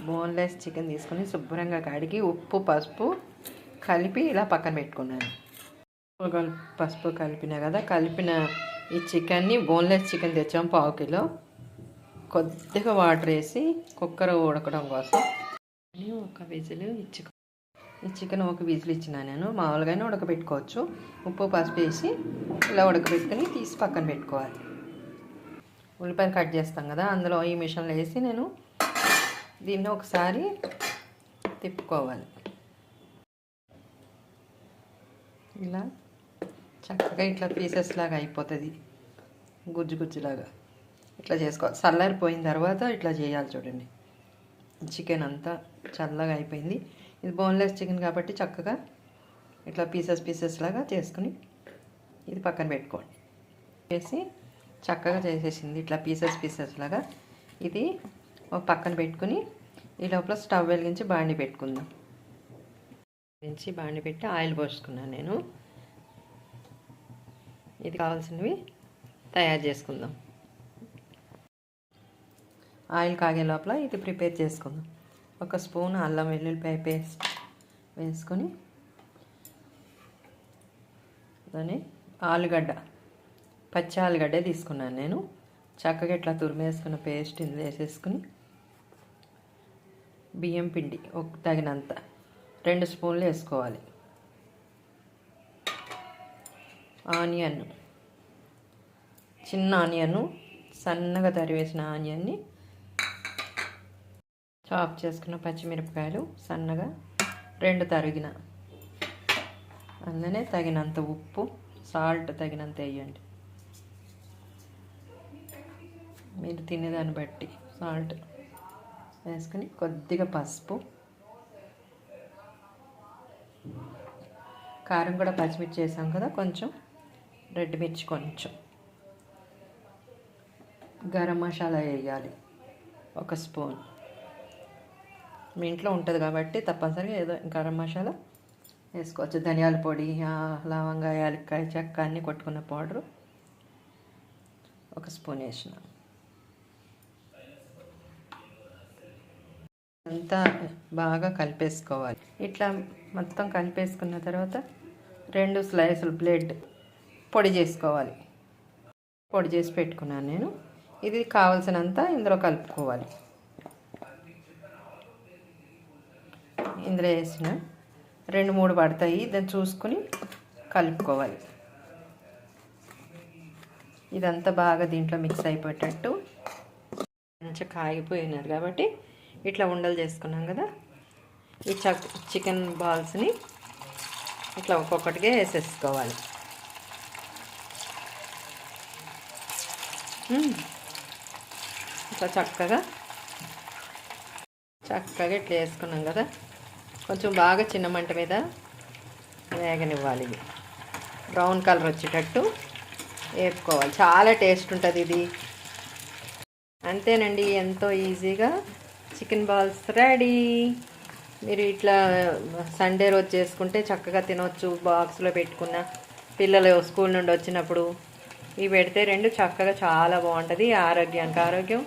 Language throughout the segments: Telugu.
బోన్లెస్ చికెన్ తీసుకొని శుభ్రంగా కడిగి ఉప్పు పసుపు కలిపి ఇలా పక్కన పెట్టుకున్నాను. పసుపు కలిపిన కదా, కలిపిన ఈ చికెన్ని బోన్లెస్ చికెన్ తెచ్చాము 1/2 కిలో. కొద్దిగా వాటర్ వేసి కుక్కర్ ఉడకడం కోసం ఒక విజిల్ ఈ చికెన్ ఒక విజిల్ ఇచ్చిన నేను. మామూలుగానే ఉడకబెట్టుకోవచ్చు. ఉప్పు పసుపు వేసి ఇలా ఉడకబెట్టుకుని తీసి పక్కన పెట్టుకోవాలి. ఉల్లిపాయలు కట్ చేస్తాం కదా, అందులో ఈ మిషన్లో వేసి నేను దీన్ని ఒకసారి తిప్పుకోవాలి. ఇలా చక్కగా ఇట్లా పీసెస్ లాగా అయిపోతుంది, గుజ్జు గుజ్జులాగా ఇట్లా చేసుకోవాలి. చల్లారిపోయిన తర్వాత ఇట్లా చేయాలి. చూడండి, చికెన్ అంతా చల్లగా అయిపోయింది. ఇది బోన్లెస్ చికెన్ కాబట్టి చక్కగా ఇట్లా పీసెస్ లాగా చేసుకుని ఇది పక్కన పెట్టుకోండి. వేసి చక్కగా చేసేసింది ఇట్లా పీసెస్ లాగా. ఇది ఒక పక్కన పెట్టుకుని ఈ లోపల స్టవ్ వెలిగించి బాండి పెట్టుకుందాం. బాండి పెట్టి ఆయిల్ పోసుకున్నాను నేను. ఇది కావాల్సినవి తయారు చేసుకుందాం. ఆయిల్ కాగే లోపల ఇది ప్రిపేర్ చేసుకుందాం. 1 స్పూన్ అల్లం వెల్లుల్లిపాయ పేస్ట్ వేసుకొని దాన్ని పచ్చి ఆలుగడ్డ తీసుకున్నాను నేను. చక్కగా ఇట్లా తురిమేసుకున్న పేస్ట్ ఇందులో వేసేసుకుని బియ్యం పిండి తగినంత 2 స్పూన్లు వేసుకోవాలి. ఆనియన్, చిన్న ఆనియన్, సన్నగా తరివేసిన ఆనియన్ని, చాప్ చేసుకున్న పచ్చిమిరపకాయలు సన్నగా 2 తరిగిన, అందులోనే తగినంత ఉప్పు, సాల్ట్ తగినంత వేయండి. మీరు తినేదాన్ని బట్టి సాల్ట్ వేసుకుని కొద్దిగా పసుపు, కారం కూడా పచ్చిమిర్చి వేసాం కదా, కొంచెం రెడ్ మిర్చి, కొంచెం గరం మసాలా వేయాలి 1 స్పూన్. మీ ఇంట్లో ఉంటుంది కాబట్టి తప్పనిసరిగా ఏదో గరం మసాలా వేసుకోవచ్చు. ధనియాల పొడి, లవంగా, యాలక్కాయ, చెక్క అన్నీ కొట్టుకున్న పౌడరు 1 స్పూన్ వేసిన. అంతా బాగా కలిపేసుకోవాలి. ఇట్లా మొత్తం కలిపేసుకున్న తర్వాత 2 స్లైసులు బ్రెడ్ పొడి చేసుకోవాలి. పొడి చేసి పెట్టుకున్నాను నేను. ఇది కావలసినంత ఇందులో కలుపుకోవాలి. ఇందులో వేసిన 2-3 పడతాయి, దాన్ని చూసుకుని కలుపుకోవాలి. ఇదంతా బాగా దీంట్లో మిక్స్ అయిపోయేటట్టు మంచిగా కాగిపోయినారు కాబట్టి ఇట్లా ఉండలు చేసుకున్నాం కదా, ఈ చికెన్ బాల్స్ని ఇట్లా ఒక్కొక్కటిగా వేసేసుకోవాలి. ఇట్లా చక్కగా ఇట్లా వేసుకున్నాం కదా, కొంచెం బాగా చిన్న మంట మీద వేగనివ్వాలి. ఇది బ్రౌన్ కలర్ వచ్చేటట్టు వేపుకోవాలి. చాలా టేస్ట్ ఉంటుంది ఇది. అంతేనండి, ఎంతో ఈజీగా చికెన్ బాల్స్ రెడీ. మీరు ఇట్లా సండే రోజు చేసుకుంటే చక్కగా తినవచ్చు. బాక్స్లో పెట్టుకున్న పిల్లలు స్కూల్ నుండి వచ్చినప్పుడు ఇవి పెడితే 2 చక్కగా చాలా బాగుంటుంది. ఆరోగ్యానికి ఆరోగ్యం,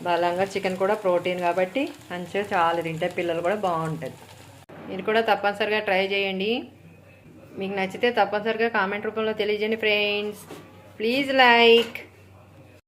బలంగా. చికెన్ కూడా ప్రోటీన్ కాబట్టి మంచిగా చాలా తింటే పిల్లలు కూడా బాగుంటుంది. మీరు కూడా తప్పనిసరిగా ట్రై చేయండి. మీకు నచ్చితే తప్పనిసరిగా కామెంట్ రూపంలో తెలియజేయండి ఫ్రెండ్స్. Please like